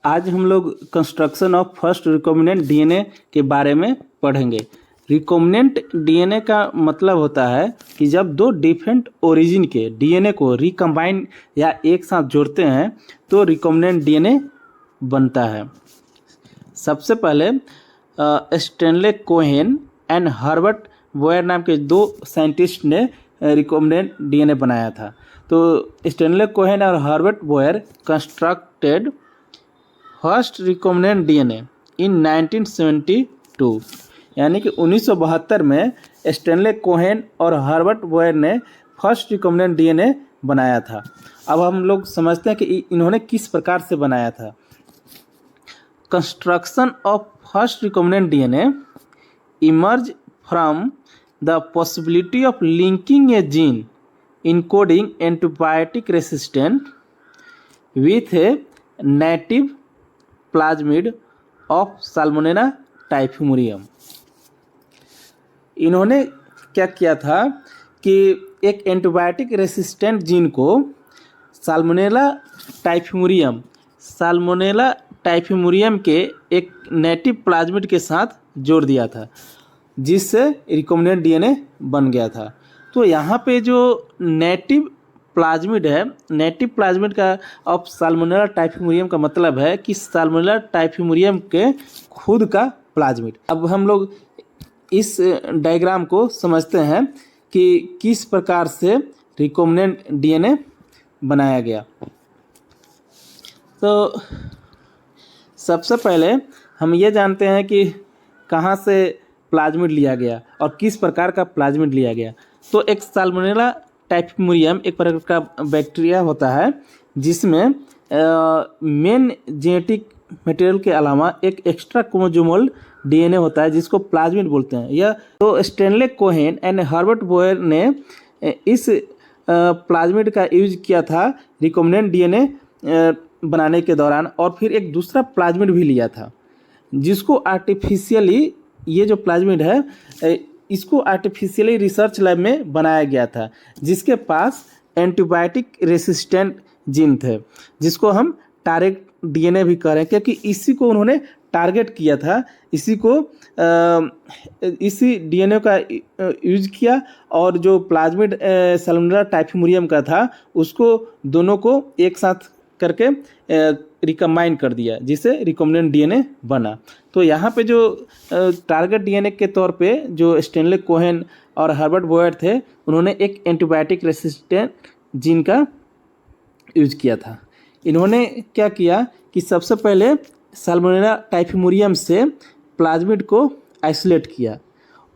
आज हम लोग construction of first recombinant DNA के बारे में पढ़ेंगे। रिकॉम्बिनेंट डीएनए का मतलब होता है कि जब दो डिफरेंट ओरिजिन के डीएनए को रिकम्बाइन या एक साथ जोड़ते हैं तो रिकॉम्बिनेंट डीएनए बनता है। सबसे पहले Stanley Cohen and Herbert Boyer नाम के दो साइंटिस्ट ने रिकॉम्बिनेंट डीएनए बनाया था। तो स्टैनले कोहेन और Herbert Boyer constructed first recombinant DNA in 1972, यानी कि 1972 में स्टैनले कोहेन और हर्बर्ट बोयर ने फर्स्ट रिकॉम्बिनेंट डीएनए बनाया था। अब हम लोग समझते हैं कि इन्होंने किस प्रकार से बनाया था। Construction of first recombinant DNA emerge from the possibility of linking A gene encoding antibiotic resistant with a native plasmid of Salmonella typhimurium। इन्होंने क्या किया था कि एक एंटीबायोटिक रेसिस्टेंट जीन को साल्मोनेला टाइफिमुरियम के एक नेटिव प्लाज्मिड के साथ जोड़ दिया था, जिससे रिकॉम्बिनेंट डीएनए बन गया था। तो यहाँ पे जो नेटिव प्लाज्मिड है, नेटिव प्लाज्मिड का ऑफ साल्मोनेला टाइफिमुरियम का मतलब है कि साल्मोनेला टाइफिमुरियम के खुद का प्लाज्मिड। अब हम लोग इस डायग्राम को समझते हैं कि किस प्रकार से रिकॉम्बिनेंट डीएनए बनाया गया। तो सबसे पहले हम ये जानते हैं कि कहाँ से प्लाज्मिड लिया गया और किस प्रकार का प्लाज्मिड लिया गया। तो एक साल्मोनेला टाइफिमुरियम एक प्रकार का बैक्टीरिया होता है जिसमें मेन जेनेटिक मटेरियल के अलावा एक एक्स्ट्रा क्रोमोसोमल डीएनए होता है जिसको प्लाज्मिड बोलते हैं। यह तो Stanley Cohen and Herbert Boyer ने इस प्लाज्मिड का यूज किया था रिकॉम्बिनेंट डीएनए बनाने के दौरान, और फिर एक दूसरा प्लाज्मिड भी लिया था जिसको आर्टिफिशियली, ये जो प्लाज्मिड है इसको आर्टिफिशियली रिसर्च लैब में बनाया गया था, जिसके पास एंटीबायोटिक रेसिस्टेंट जीन थे जिसको हम टारगेट डीएनए भी कह रहे हैं, क्योंकि इसी को उन्होंने टारगेट किया था। इसी डीएनए का यूज किया और जो प्लाज्मिड साल्मोनेला टाइफिमुरियम का था उसको दोनों को एक साथ करके रिकम्बाइन कर दिया, जिससे रिकॉम्बिनेंट डीएनए बना। तो यहाँ पे जो टारगेट डीएनए के तौर पे जो स्टैनले कोहेन और हर्बर्ट बोयर थे, उन्होंने एक एंटीबायोटिक रेसिस्टेंट जीन का यूज किया था। इन्होंने क्या किया कि सबसे पहले साल्मोनेला टाइफिमुरियम से प्लाज्मिड को आइसोलेट किया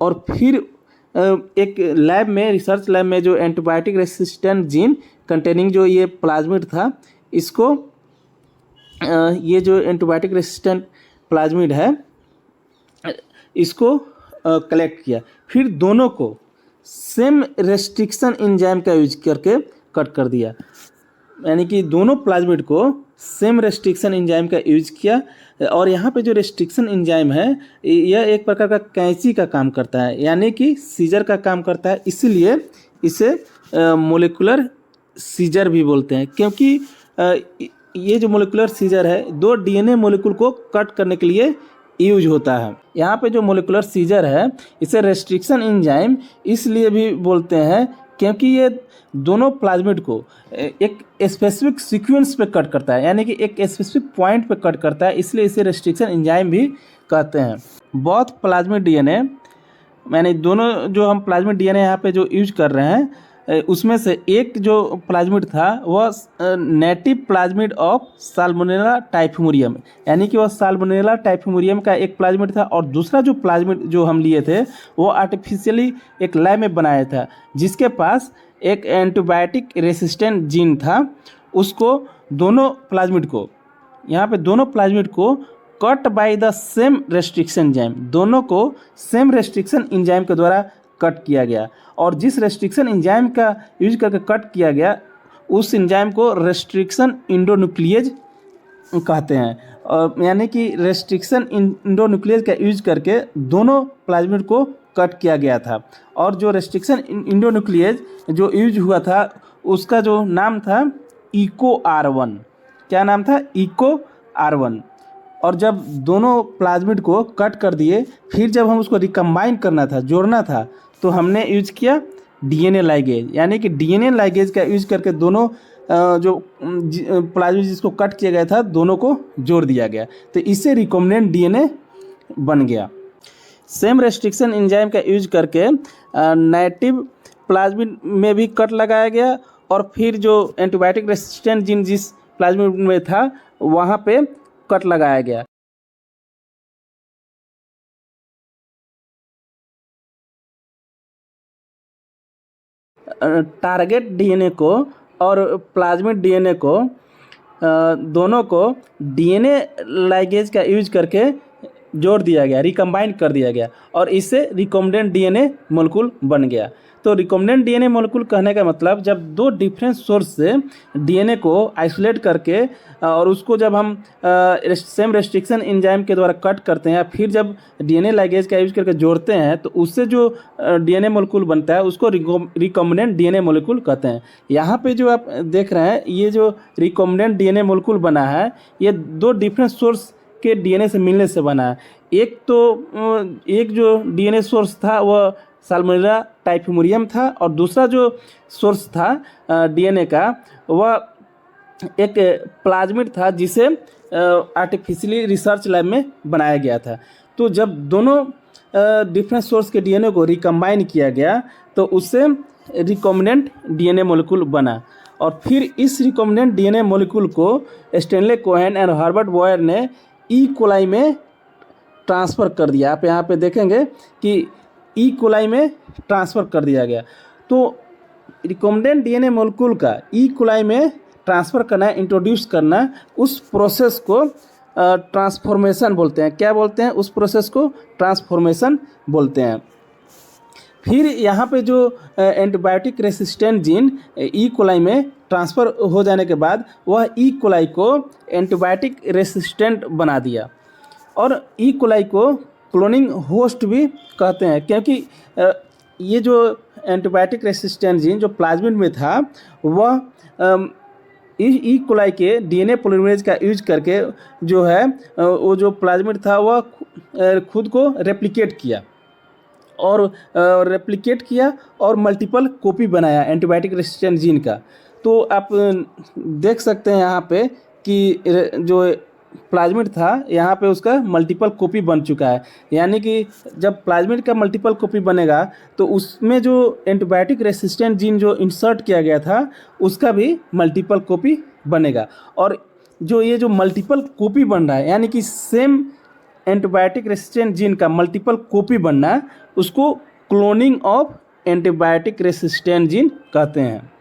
और फिर एक लैब में, रिसर्च लैब में जो एंटीबायोटिक रेसिस्टेंट जीन कंटेनिंग जो ये प्लाज्मिड था, इसको ये जो एंटीबायोटिक रेसिस्टेंट प्लाज्मिड है इसको कलेक्ट किया। फिर दोनों को सेम रेस्ट्रिक्शन एंजाइम का यूज करके कट कर दिया, यानी कि दोनों प्लाज्मिड को सेम रेस्ट्रिक्शन एंजाइम का यूज किया। और यहाँ पे जो रेस्ट्रिक्शन एंजाइम है यह एक प्रकार का कैंची का काम करता है, यानी कि सीजर का काम करता है, इसीलिए इसे मोलिकुलर सीजर भी बोलते हैं, क्योंकि ये जो मोलिकुलर सीजर है दो डीएनए मोलिकुल को कट करने के लिए यूज होता है। यहाँ पे जो मोलिकुलर सीजर है इसे रेस्ट्रिक्शन एंजाइम इसलिए भी बोलते हैं क्योंकि ये दोनों प्लाज्मिड को एक स्पेसिफिक सीक्वेंस पे कट करता है, यानी कि एक स्पेसिफिक पॉइंट पे कट करता है, इसलिए इसे रेस्ट्रिक्शन एंजाइम भी कहते हैं। बहुत प्लाज्मिड डीएनए, यानी दोनों जो हम प्लाज्मिड डीएनए यहाँ पे जो यूज कर रहे हैं उसमें से एक जो प्लाज्मिड था वह नेटिव प्लाज्मिड ऑफ साल्मोनेला टाइफिमुरियम, यानी कि वह साल्मोनेला टाइफिमुरियम का एक प्लाज्मिड था, और दूसरा जो प्लाज्मिड जो हम लिए थे वो आर्टिफिशियली एक लैब में बनाया था जिसके पास एक एंटीबायोटिक रेसिस्टेंट जीन था। उसको दोनों प्लाज्मिड को, यहाँ पे दोनों प्लाज्मिड को cut by the same restriction enzyme, दोनों को सेम रेस्ट्रिक्शन एंजाइम के द्वारा कट किया गया, और जिस रेस्ट्रिक्शन एंजाइम का यूज करके कट किया गया उस एंजाइम को रेस्ट्रिक्शन इंडोन्यूक्लियेज कहते हैं। और यानी कि रेस्ट्रिक्शन इंडोन्यूक्लियेज का यूज करके दोनों प्लाज्मिड को कट किया गया था, और जो रेस्ट्रिक्शन इंडोन्यूक्लियेज जो यूज हुआ था उसका जो नाम था इको R1। क्या नाम था? Eco R1। और जब दोनों प्लाज्मिड को कट कर दिए, फिर जब हम उसको रिकम्बाइन करना था, जोड़ना था, तो हमने यूज किया डीएनए लाइगेज, यानी कि डीएनए लाइगेज का यूज करके दोनों जो प्लाज्मिड जिसको कट किया गया था दोनों को जोड़ दिया गया, तो इससे रिकॉम्बिनेंट डीएनए बन गया। सेम रेस्ट्रिक्शन एंजाइम का यूज करके नेटिव प्लाज्मिड में भी कट लगाया गया, और फिर जो एंटीबायोटिक रेसिस्टेंट जीन जिस प्लाज्मिड में था वहाँ पे कट लगाया गया। टारगेट डीएनए को और प्लाज्मिड डीएनए को दोनों को डीएनए लाइगेज का यूज करके जोड़ दिया गया, रिकम्बाइन कर दिया गया, और इससे रिकॉम्बिनेंट डीएनए मॉलिक्यूल बन गया। तो रिकॉम्बिनेंट डीएनए मॉलिक्यूल कहने का मतलब जब दो डिफरेंट सोर्स से डीएनए को आइसोलेट करके और उसको जब हम सेम रेस्ट्रिक्शन एंजाइम के द्वारा कट करते हैं, फिर जब डीएनए लाइगेज का यूज करके जोड़ते हैं, तो उससे जो डीएनए मॉलिक्यूल बनता है उसको रिकॉम्बिनेंट डीएनए मॉलिक्यूल कहते हैं। यहाँ पे जो आप देख रहे हैं, ये जो रिकॉम्बिनेंट डीएनए मॉलिक्यूल बना है, ये दो डिफरेंट सोर्स के डीएनए से मिलने से बना है। एक जो डीएनए सोर्स था वह साल्मोनेला टाइफिमुरियम था, और दूसरा जो सोर्स था डीएनए का वह एक प्लाज्मिड था जिसे आर्टिफिशियली रिसर्च लैब में बनाया गया था। तो जब दोनों डिफरेंट सोर्स के डीएनए को रिकम्बाइन किया गया तो उससे रिकॉम्बिनेंट डीएनए मॉलिक्यूल बना, और फिर इस रिकॉम्बिनेंट डीएनए मॉलिक्यूल को स्टैनले कोहेन और हर्बर्ट बोयर ने ई कोलाई में ट्रांसफ़र कर दिया। आप यहाँ पे देखेंगे कि ई कोलाई में ट्रांसफ़र कर दिया गया। तो रिकॉम्बिनेंट डीएनए मॉलिक्यूल का ई कोलाई में ट्रांसफ़र करना, इंट्रोड्यूस करना, उस प्रोसेस को ट्रांसफॉर्मेशन बोलते हैं। क्या बोलते हैं? उस प्रोसेस को ट्रांसफॉर्मेशन बोलते हैं। फिर यहाँ पे जो antibiotic resistant gene E coli में ट्रांसफ़र हो जाने के बाद वह ई कोलाई को एंटीबायोटिक रेसिस्टेंट बना दिया, और ई कोलाई को क्लोनिंग होस्ट भी कहते हैं, क्योंकि ये जो एंटीबायोटिक रेसिस्टेंट जीन जो प्लाज्मिड में था वह ई कोलाई के डीएनए पॉलीमरेज का यूज करके जो है वो जो प्लाज्मिड था वह खुद को रेप्लिकेट किया और मल्टीपल कॉपी बनाया एंटीबायोटिक रेसिस्टेंट जीन का। तो आप देख सकते हैं यहाँ पे कि जो प्लाज्मिड था यहाँ पे उसका मल्टीपल कॉपी बन चुका है, यानी कि जब प्लाज्मिड का मल्टीपल कॉपी बनेगा तो उसमें जो एंटीबायोटिक रेसिस्टेंट जीन जो इंसर्ट किया गया था उसका भी मल्टीपल कॉपी बनेगा। और ये जो मल्टीपल कॉपी बन रहा है, यानी कि सेम एंटीबायोटिक रेसिस्टेंट जीन का मल्टीपल कॉपी बनना, उसको cloning of antibiotic resistant gene कहते हैं।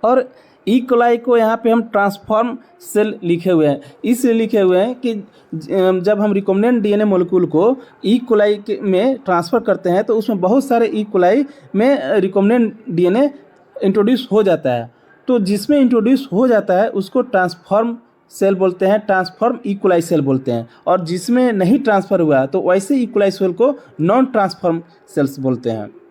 और ई कोलाई को यहाँ पे हम ट्रांसफॉर्म सेल लिखे हुए हैं, इसलिए लिखे हुए हैं कि जब हम रिकॉम्बिनेंट डीएनए मॉलिक्यूल को ई कोलाई में ट्रांसफ़र करते हैं तो उसमें बहुत सारे ई कोलाई में रिकॉम्बिनेंट डीएनए इंट्रोड्यूस हो जाता है। तो जिसमें इंट्रोड्यूस हो जाता है उसको ट्रांसफॉर्म सेल बोलते हैं, ट्रांसफॉर्म ई कोलाई सेल बोलते हैं, और जिसमें नहीं ट्रांसफ़र हुआ तो वैसे ई कोलाई सेल को नॉन ट्रांसफॉर्म सेल्स बोलते हैं।